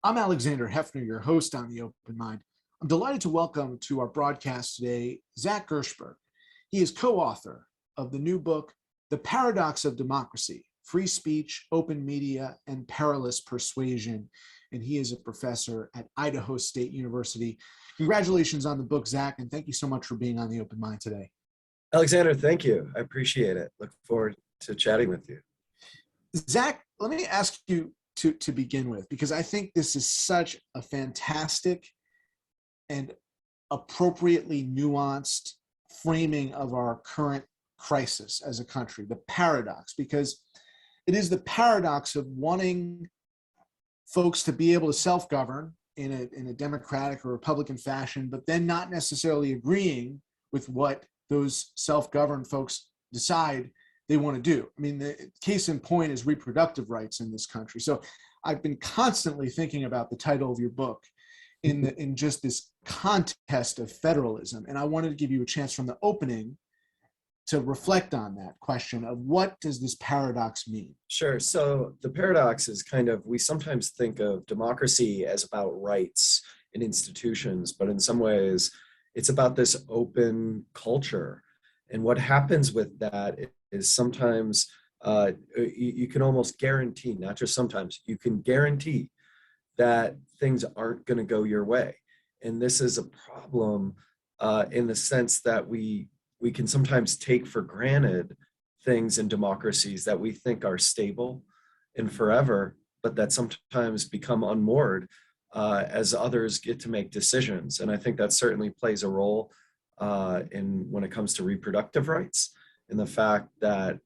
I'm Alexander Heffner, your host on The Open Mind. I'm delighted to welcome to our broadcast today Zac Gershberg. He is co-author of the new book, The Paradox of Democracy, Free Speech, Open Media, and Perilous Persuasion. And he is a professor at Idaho State University. Congratulations on the book, Zac, and thank you so much for being on The Open Mind today. Alexander, thank you. I appreciate it. Look forward to chatting with you. Zac, let me ask you to begin with, because I think this is such a fantastic and appropriately nuanced framing of our current crisis as a country, the paradox, because it is the paradox of wanting folks to be able to self-govern in a democratic or Republican fashion, but then not necessarily agreeing with what those self-governed folks decide they want to do. I mean, the case in point is reproductive rights in this country. So I've been constantly thinking about the title of your book in just this contest of federalism. And I wanted to give you a chance from the opening to reflect on that question of what does this paradox mean? Sure. So the paradox is we sometimes think of democracy as about rights and institutions, but in some ways it's about this open culture. And what happens with that is sometimes you can almost guarantee, not just sometimes, you can guarantee that things aren't going to go your way. And this is a problem in the sense that we can sometimes take for granted things in democracies that we think are stable and forever, but that sometimes become unmoored as others get to make decisions. And I think that certainly plays a role when it comes to reproductive rights, in the fact that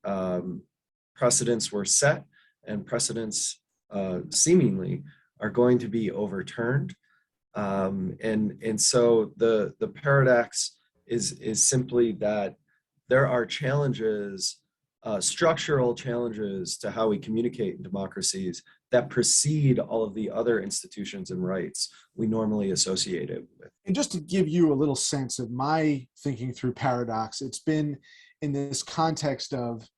precedents were set and precedents seemingly are going to be overturned. And so the paradox is simply that there are challenges, structural challenges to how we communicate in democracies that precede all of the other institutions and rights we normally associate it with. And just to give you a little sense of my thinking through paradox, it's been in this context of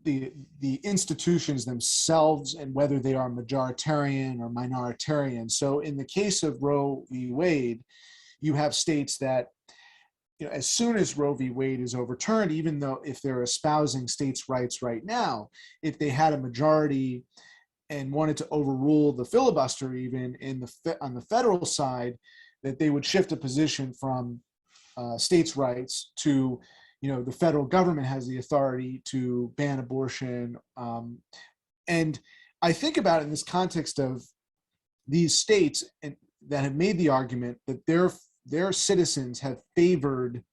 the institutions themselves and whether they are majoritarian or minoritarian. So in the case of Roe v. Wade, you have states that, as soon as Roe v. Wade is overturned, even though if they're espousing states' rights right now, if they had a majority and wanted to overrule the filibuster even on the federal side, that they would shift a position from states' rights to, the federal government has the authority to ban abortion. And I think about it in this context of these states that have made the argument that their citizens have favored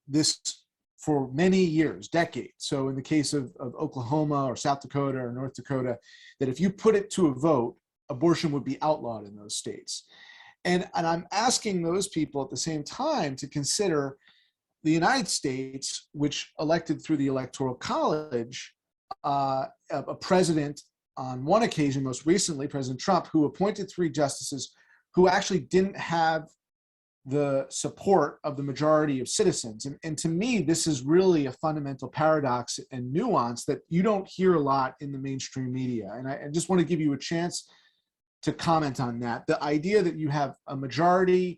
this for many years, decades. So in the case of Oklahoma or South Dakota or North Dakota, that if you put it to a vote, abortion would be outlawed in those states. And I'm asking those people at the same time to consider the United States, which elected through the Electoral College a president on one occasion, most recently, President Trump, who appointed 3 justices who actually didn't have the support of the majority of citizens. And to me, this is really a fundamental paradox and nuance that you don't hear a lot in the mainstream media. And I just want to give you a chance to comment on that. The idea that you have a majority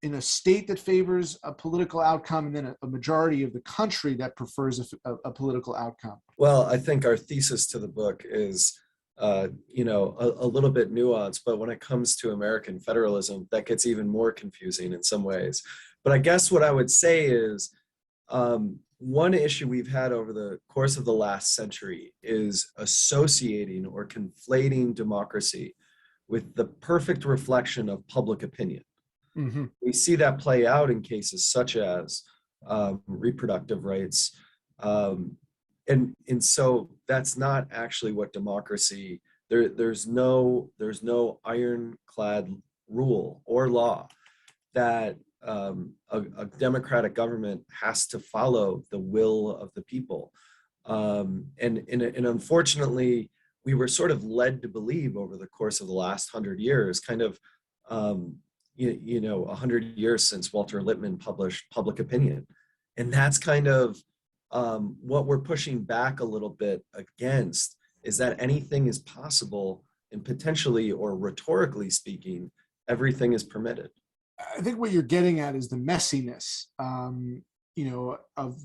in a state that favors a political outcome and then a majority of the country that prefers a political outcome. Well, I think our thesis to the book is a little bit nuanced, but when it comes to American federalism, that gets even more confusing in some ways. But I guess what I would say is one issue we've had over the course of the last century is associating or conflating democracy with the perfect reflection of public opinion. Mm-hmm. We see that play out in cases such as reproductive rights. And so that's not actually what democracy, there's no ironclad rule or law that a democratic government has to follow the will of the people. And unfortunately, we were sort of led to believe over the course of the last 100 years, 100 years since Walter Lippmann published Public Opinion. And that's kind of what we're pushing back a little bit against, is that anything is possible and potentially or rhetorically speaking, everything is permitted. I think what you're getting at is the messiness, of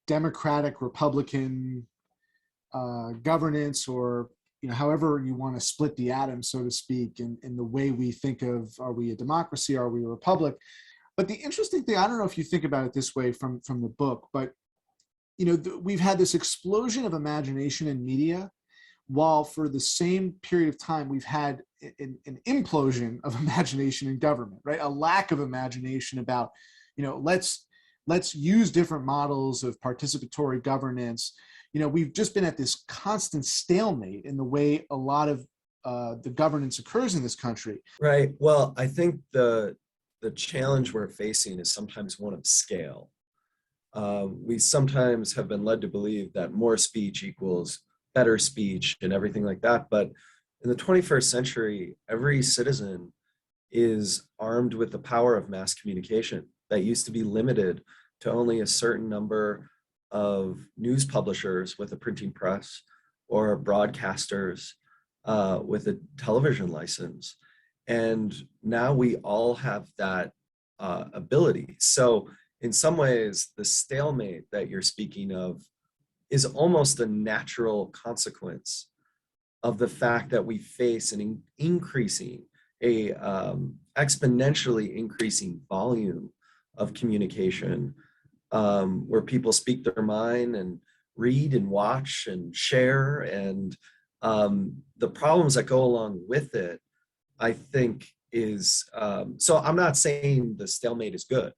Democratic, Republican governance, or however you want to split the atom, so to speak, in the way we think of, are we a democracy, are we a republic? But the interesting thing, I don't know if you think about it this way from the book, but we've had this explosion of imagination in media, while for the same period of time we've had an implosion of imagination in government, right? A lack of imagination about, let's use different models of participatory governance. We've just been at this constant stalemate in the way a lot of the governance occurs in this country. Right. Well, I think the challenge we're facing is sometimes one of scale. We sometimes have been led to believe that more speech equals better speech and everything like that. But in the 21st century, every citizen is armed with the power of mass communication that used to be limited to only a certain number of news publishers with a printing press or broadcasters with a television license. And now we all have that ability. So in some ways, the stalemate that you're speaking of is almost a natural consequence of the fact that we face an exponentially increasing volume of communication, where people speak their mind and read and watch and share, and the problems that go along with it, I think is, so I'm not saying the stalemate is good.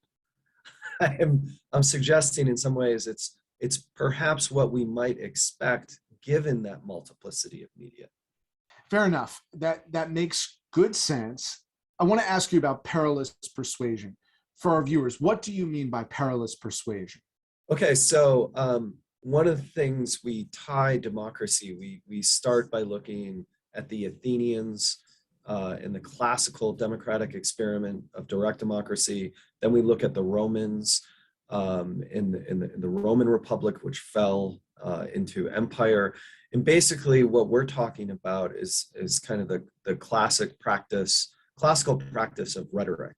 I'm suggesting in some ways it's perhaps what we might expect given that multiplicity of media. Fair enough. That makes good sense. I want to ask you about perilous persuasion. For our viewers, what do you mean by perilous persuasion? Okay, so one of the things we tie democracy, we start by looking at the Athenians in the classical democratic experiment of direct democracy. Then we look at the Romans in the Roman Republic, which fell into empire. And basically what we're talking about is kind of the classical practice of rhetoric.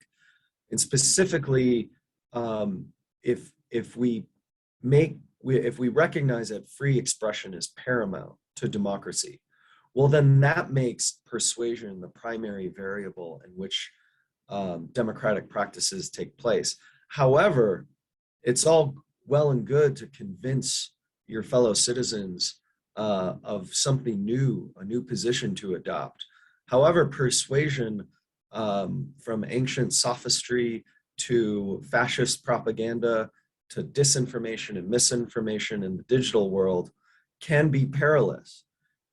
And specifically, if we recognize that free expression is paramount to democracy, well, then that makes persuasion the primary variable in which democratic practices take place. However, it's all well and good to convince your fellow citizens of something new, a new position to adopt. However, persuasion, from ancient sophistry to fascist propaganda to disinformation and misinformation in the digital world, can be perilous.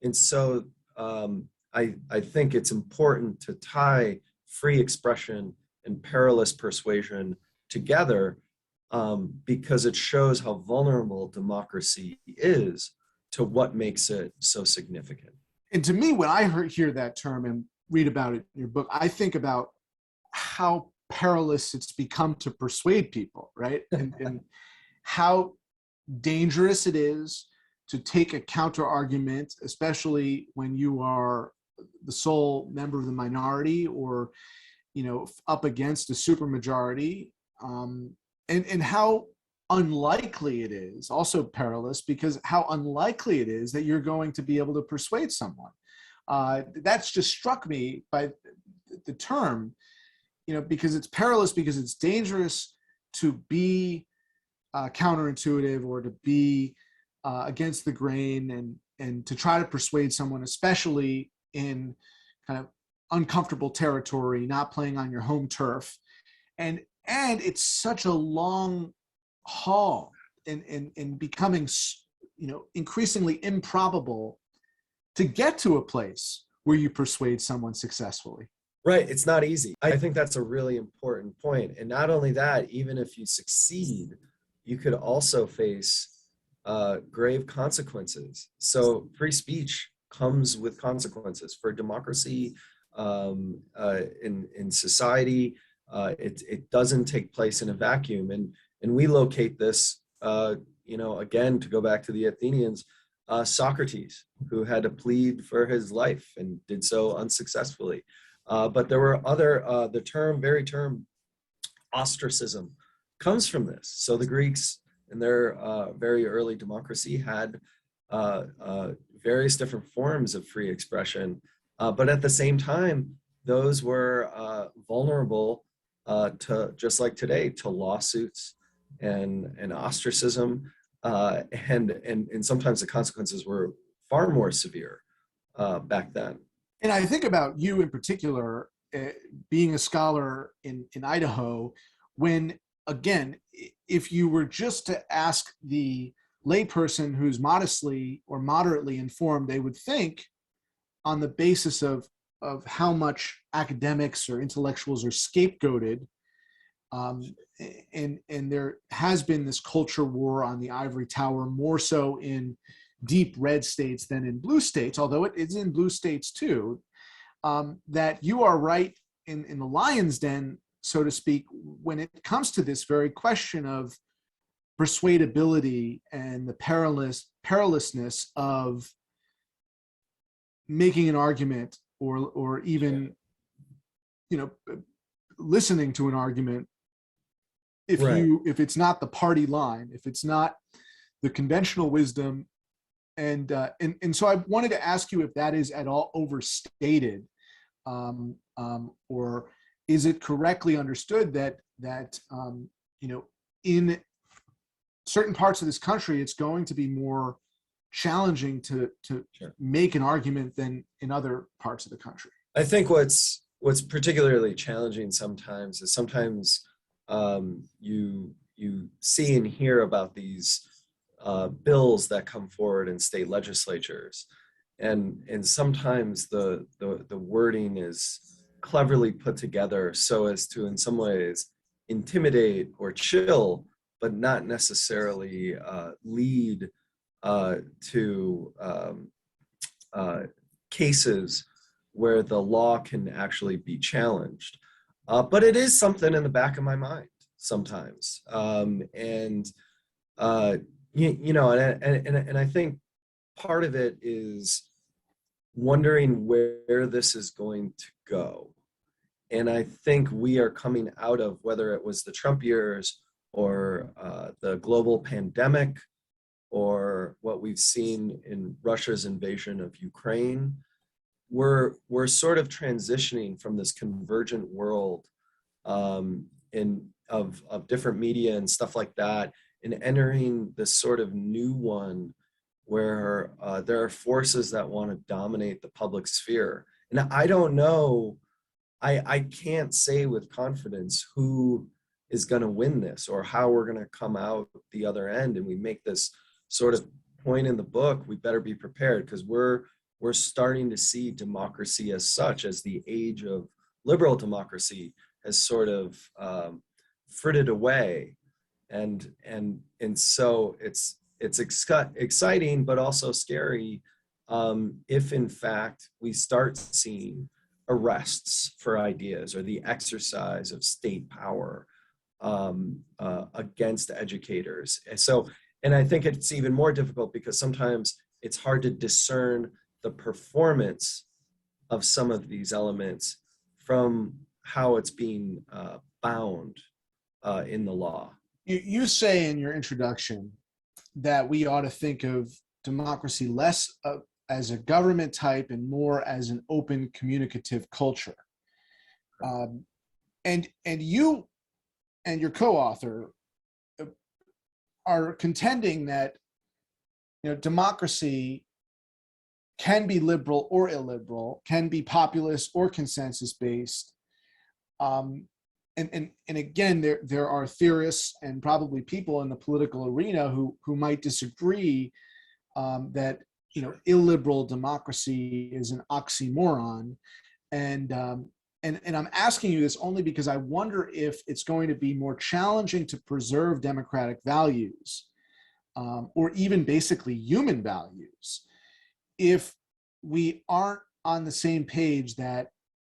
And so I think it's important to tie free expression and perilous persuasion together, because it shows how vulnerable democracy is to what makes it so significant. And to me, when I hear that term and read about it in your book, I think about how perilous it's become to persuade people, right? And how dangerous it is to take a counter argument, especially when you are the sole member of the minority or, up against a supermajority, and how unlikely it is, also perilous, because how unlikely it is that you're going to be able to persuade someone. That's just struck me by the term, because it's perilous, because it's dangerous to be counterintuitive or to be against the grain and to try to persuade someone, especially in kind of uncomfortable territory, not playing on your home turf. And it's such a long haul in becoming, increasingly improbable to get to a place where you persuade someone successfully. Right, it's not easy. I think that's a really important point. And not only that, even if you succeed, you could also face grave consequences. So free speech comes with consequences for democracy in society. It doesn't take place in a vacuum, and we locate this, again, to go back to the Athenians, Socrates, who had to plead for his life and did so unsuccessfully. But there were other, the very term ostracism comes from this. So the Greeks in their very early democracy had various different forms of free expression, but at the same time, those were vulnerable to, just like today, to lawsuits and ostracism, and sometimes the consequences were far more severe back then. And I think about you in particular, being a scholar in Idaho, when, again, if you were just to ask the layperson who's modestly or moderately informed, they would think on the basis of how much academics or intellectuals are scapegoated. And there has been this culture war on the ivory tower, more so in deep red states than in blue states, although it is in blue states too, that you are right in the lion's den, so to speak, when it comes to this very question of persuadability and the perilousness of making an argument or even, listening to an argument if it's not the party line, if it's not the conventional wisdom. And so I wanted to ask you if that is at all overstated, or is it correctly understood that in certain parts of this country, it's going to be more challenging to Sure. make an argument than in other parts of the country? I think what's particularly challenging sometimes is you see and hear about these bills that come forward in state legislatures, and sometimes the wording is cleverly put together so as to, in some ways, intimidate or chill, but not necessarily lead to cases where the law can actually be challenged. But it is something in the back of my mind sometimes, and I think part of it is wondering where this is going to go. And I think we are coming out of, whether it was the Trump years or the global pandemic or what we've seen in Russia's invasion of Ukraine, we're sort of transitioning from this convergent world of different media and stuff like that, and entering this sort of new one where there are forces that want to dominate the public sphere. And I don't know, I can't say with confidence who is going to win this or how we're going to come out the other end. And we make this sort of point in the book, we better be prepared, because we're starting to see democracy as such, as the age of liberal democracy has sort of frittered away. And so it's exciting, but also scary if in fact we start seeing arrests for ideas or the exercise of state power against educators. And I think it's even more difficult because sometimes it's hard to discern the performance of some of these elements from how it's being bound in the law. You say in your introduction that we ought to think of democracy less as a government type and more as an open communicative culture. And you and your co-author are contending that democracy can be liberal or illiberal, can be populist or consensus-based. And again, there are theorists and probably people in the political arena who might disagree that illiberal democracy is an oxymoron. And I'm asking you this only because I wonder if it's going to be more challenging to preserve democratic values, or even basically human values, if we aren't on the same page that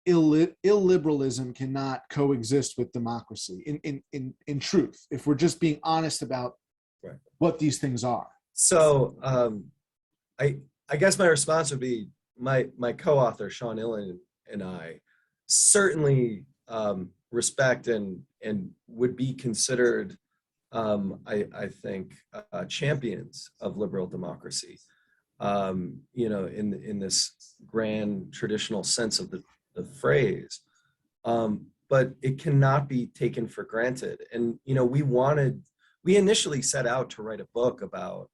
illiberalism cannot coexist with democracy in truth, if we're just being honest about what these things are. So I guess my response would be my co-author Sean Illen and I certainly respect and would be considered, I think, champions of liberal democracy. In this grand traditional sense of the phrase, but it cannot be taken for granted. And we initially set out to write a book about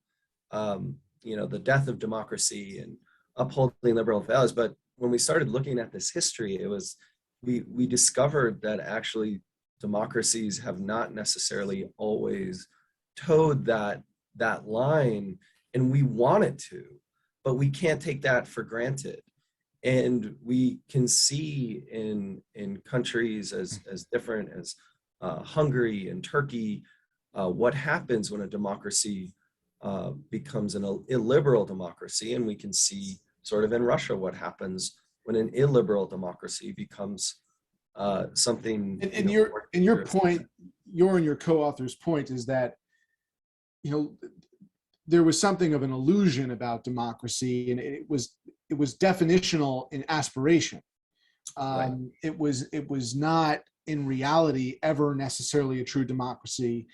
the death of democracy and upholding liberal values. But when we started looking at this history, we discovered that actually democracies have not necessarily always towed that line, and we want it to, but we can't take that for granted. And we can see in countries as different as Hungary and Turkey, what happens when a democracy becomes an illiberal democracy. And we can see sort of in Russia what happens when an illiberal democracy becomes something. And your point, your and your co-author's point is that, there was something of an illusion about democracy, and it was definitional in aspiration. Right. It was not in reality ever necessarily a true democracy.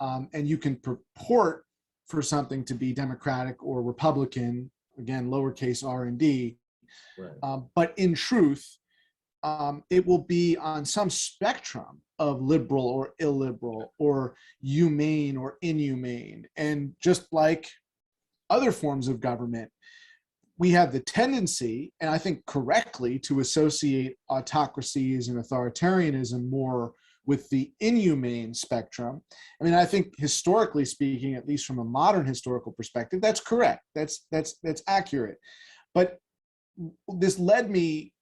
And you can purport for something to be democratic or Republican, again, lowercase r and d. Right. But in truth, it will be on some spectrum of liberal or illiberal or humane or inhumane. And just like other forms of government, we have the tendency, and I think correctly, to associate autocracies and authoritarianism more with the inhumane spectrum. I mean, I think historically speaking, at least from a modern historical perspective, that's correct. That's accurate. But this led me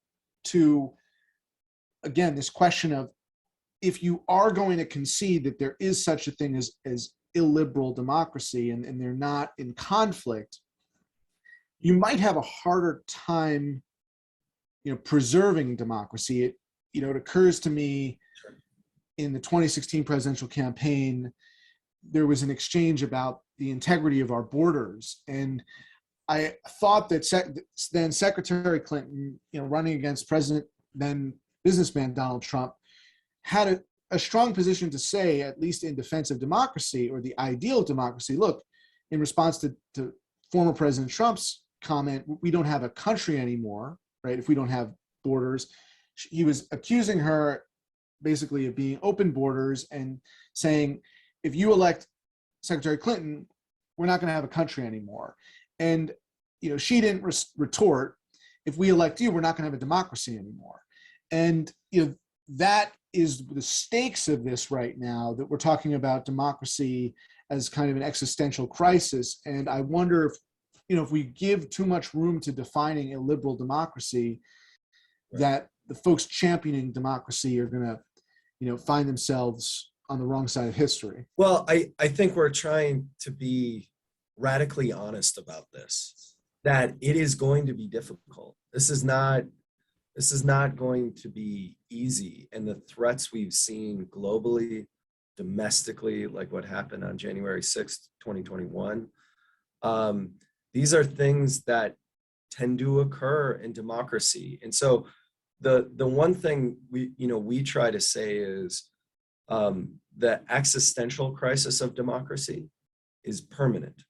to, again, this question of, if you are going to concede that there is such a thing as illiberal democracy and they're not in conflict, you might have a harder time, preserving democracy. It occurs to me, in the 2016 presidential campaign, there was an exchange about the integrity of our borders. And I thought that then Secretary Clinton, running against then businessman Donald Trump, had a strong position to say, at least in defense of democracy or the ideal of democracy. Look, in response to former President Trump's comment, we don't have a country anymore, right? If we don't have borders. He was accusing her basically of being open borders and saying, if you elect Secretary Clinton, we're not going to have a country anymore. And she didn't retort, if we elect you, we're not going to have a democracy anymore. And that is the stakes of this right now, that we're talking about democracy as kind of an existential crisis. And I wonder if we give too much room to defining illiberal democracy, right, that the folks championing democracy are going to, find themselves on the wrong side of history. Well, I think we're trying to be radically honest about this, that it is going to be difficult. This is not going to be easy. And the threats we've seen globally, domestically, like what happened on January 6th, 2021, these are things that tend to occur in democracy. And so the one thing we try to say is the existential crisis of democracy is permanent,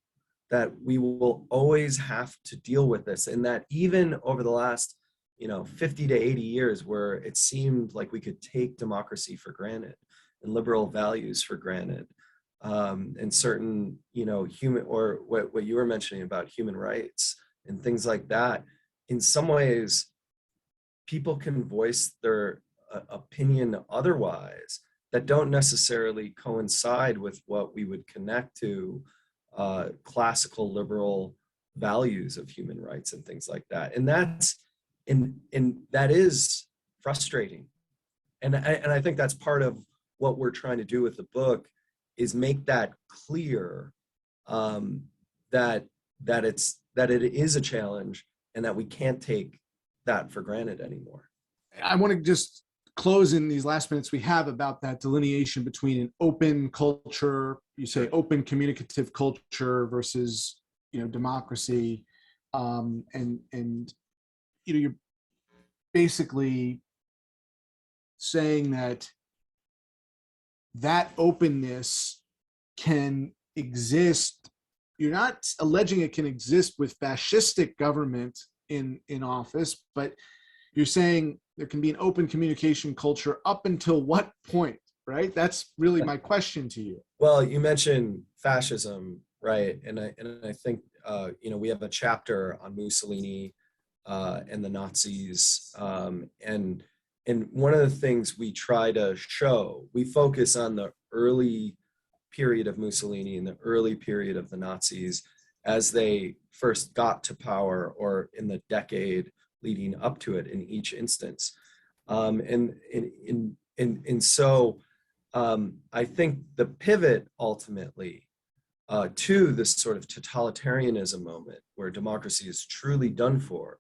that we will always have to deal with this, and that even over the last 50 to 80 years, where it seemed like we could take democracy for granted and liberal values for granted, and certain human, or what you were mentioning about human rights and things like that, in some ways people can voice their opinion otherwise that don't necessarily coincide with what we would connect to classical liberal values of human rights and things like that. And that is frustrating. And I think that's part of what we're trying to do with the book, is make that clear, that it is a challenge and that we can't take that for granted anymore. I want to just close in these last minutes we have about that delineation between an open culture, you say open communicative culture, versus democracy. And you're basically saying that that openness can exist. You're not alleging it can exist with fascistic government in office, but you're saying there can be an open communication culture up until what point, right? That's really my question to you. Well, you mentioned fascism, right? And I think we have a chapter on Mussolini and the Nazis, and one of the things we try to show, we focus on the early period of Mussolini and the early period of the Nazis as they first got to power, or in the decade leading up to it in each instance. So I think the pivot ultimately to this sort of totalitarianism moment where democracy is truly done for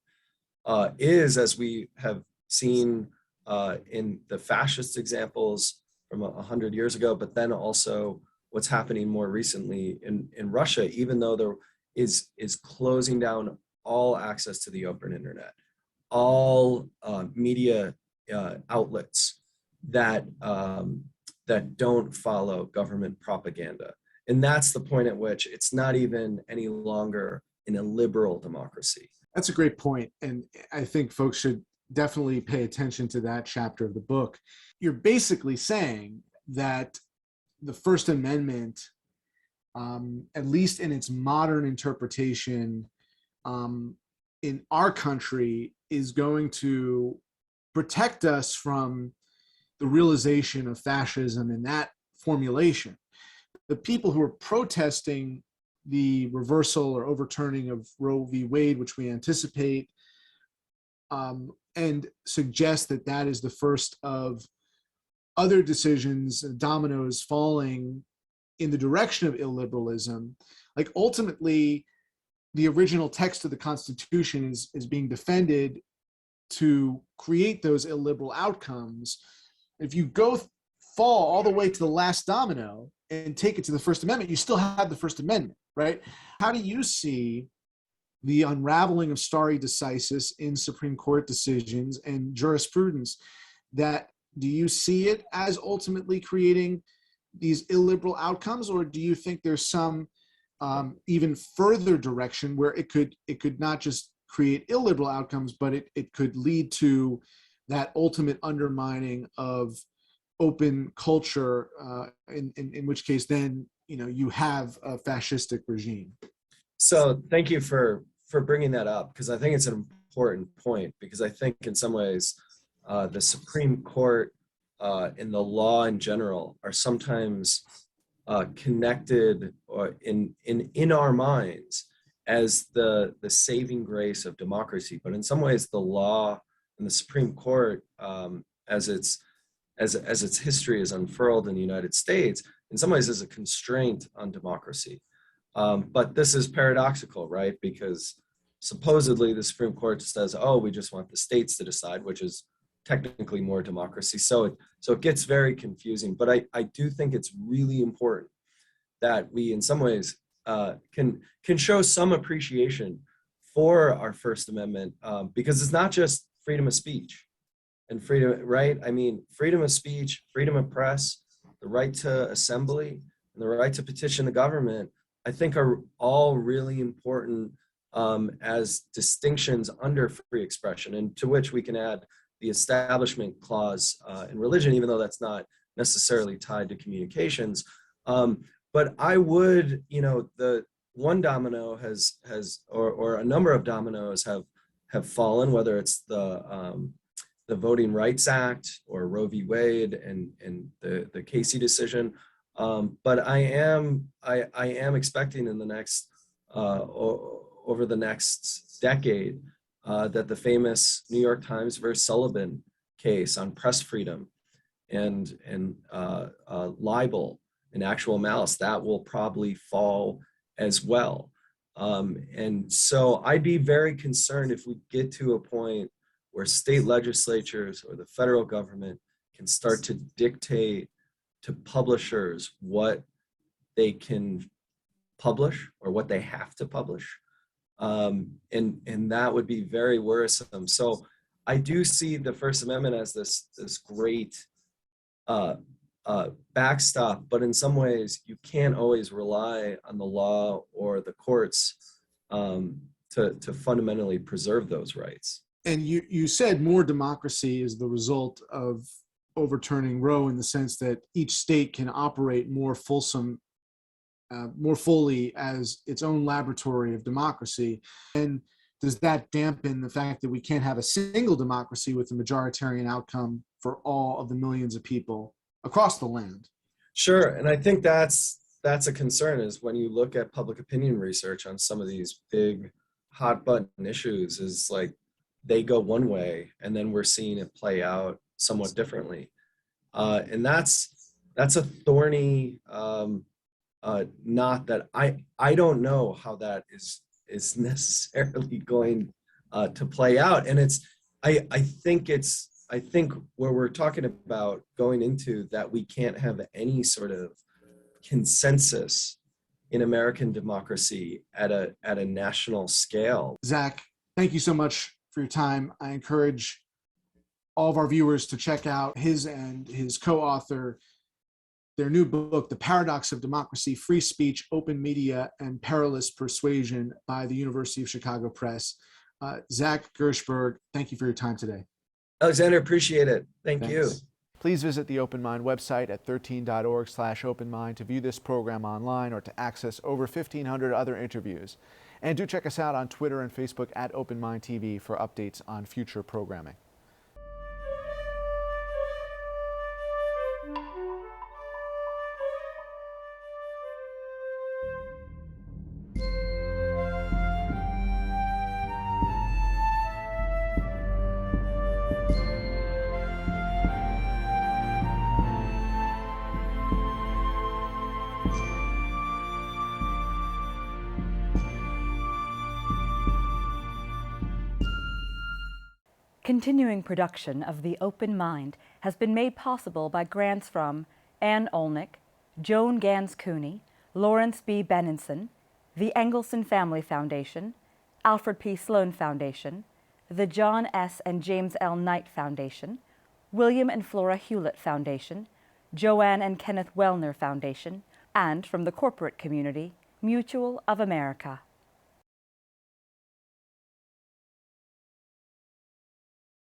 is, as we have seen in the fascist examples from 100 years ago, but then also what's happening more recently in Russia, even though there is closing down all access to the open internet, all media outlets that don't follow government propaganda. And that's the point at which it's not even any longer an illiberal democracy. That's a great point. And I think folks should definitely pay attention to that chapter of the book. You're basically saying that the First Amendment, at least in its modern interpretation, in our country, is going to protect us from the realization of fascism in that formulation. The people who are protesting the reversal or overturning of Roe v. Wade, which we anticipate, and suggest that that is the first of other decisions, dominoes falling in the direction of illiberalism. Like, ultimately, the original text of the Constitution is being defended to create those illiberal outcomes. If you fall all the way to the last domino and take it to the First Amendment, you still have the First Amendment, right? How do you see the unraveling of stare decisis in Supreme Court decisions and jurisprudence? Do you see it as ultimately creating these illiberal outcomes, or do you think there's some even further direction where it could not just create illiberal outcomes, but it could lead to that ultimate undermining of open culture, in which case then you have a fascistic regime? So thank you for bringing that up, because I think it's an important point, because I think in some ways the Supreme Court and the law in general are sometimes connected or in our minds as the saving grace of democracy. But in some ways, the law and the Supreme Court, as its history is unfurled in the United States, in some ways is a constraint on democracy. But this is paradoxical, right? Because supposedly the Supreme Court says, oh, we just want the states to decide, which is technically more democracy. So it gets very confusing. But I do think it's really important that we, in some ways, can show some appreciation for our First Amendment, because it's not just freedom of speech and freedom, right? I mean, freedom of speech, freedom of press, the right to assembly, and the right to petition the government, I think are all really important as distinctions under free expression, and to which we can add the Establishment Clause in religion, even though that's not necessarily tied to communications. But I would, the one domino or a number of dominoes have fallen, whether it's the Voting Rights Act or Roe v. Wade and the Casey decision. But I am expecting in the next over the next decade that the famous New York Times versus Sullivan case on press freedom and libel and actual malice, that will probably fall as well. And so I'd be very concerned if we get to a point where state legislatures or the federal government can start to dictate to publishers what they can publish or what they have to publish. And that would be very worrisome. So I do see the First Amendment as this great backstop, but in some ways you can't always rely on the law or the courts to fundamentally preserve those rights. And you said more democracy is the result of overturning Roe, in the sense that each state can operate more fully as its own laboratory of democracy. And does that dampen the fact that we can't have a single democracy with a majoritarian outcome for all of the millions of people across the land? Sure, and I think that's a concern, is when you look at public opinion research on some of these big hot button issues, is like they go one way and then we're seeing it play out somewhat differently. And that's a thorny knot that I don't know how that is necessarily going to play out. And I think where we're talking about going into that, we can't have any sort of consensus in American democracy at a national scale. Zac, thank you so much for your time. I encourage all of our viewers to check out his and his co-author, their new book, The Paradox of Democracy, Free Speech, Open Media, and Perilous Persuasion, by the University of Chicago Press. Zac Gershberg, thank you for your time today. Alexander, appreciate it. Thanks. You. Please visit the Open Mind website at 13.org/openmind to view this program online or to access over 1,500 other interviews. And do check us out on Twitter and Facebook at Open Mind TV for updates on future programming. Continuing production of The Open Mind has been made possible by grants from Ann Olnick, Joan Gans Cooney, Lawrence B. Benenson, the Engelson Family Foundation, Alfred P. Sloan Foundation, the John S. and James L. Knight Foundation, William and Flora Hewlett Foundation, Joanne and Kenneth Wellner Foundation, and from the corporate community, Mutual of America.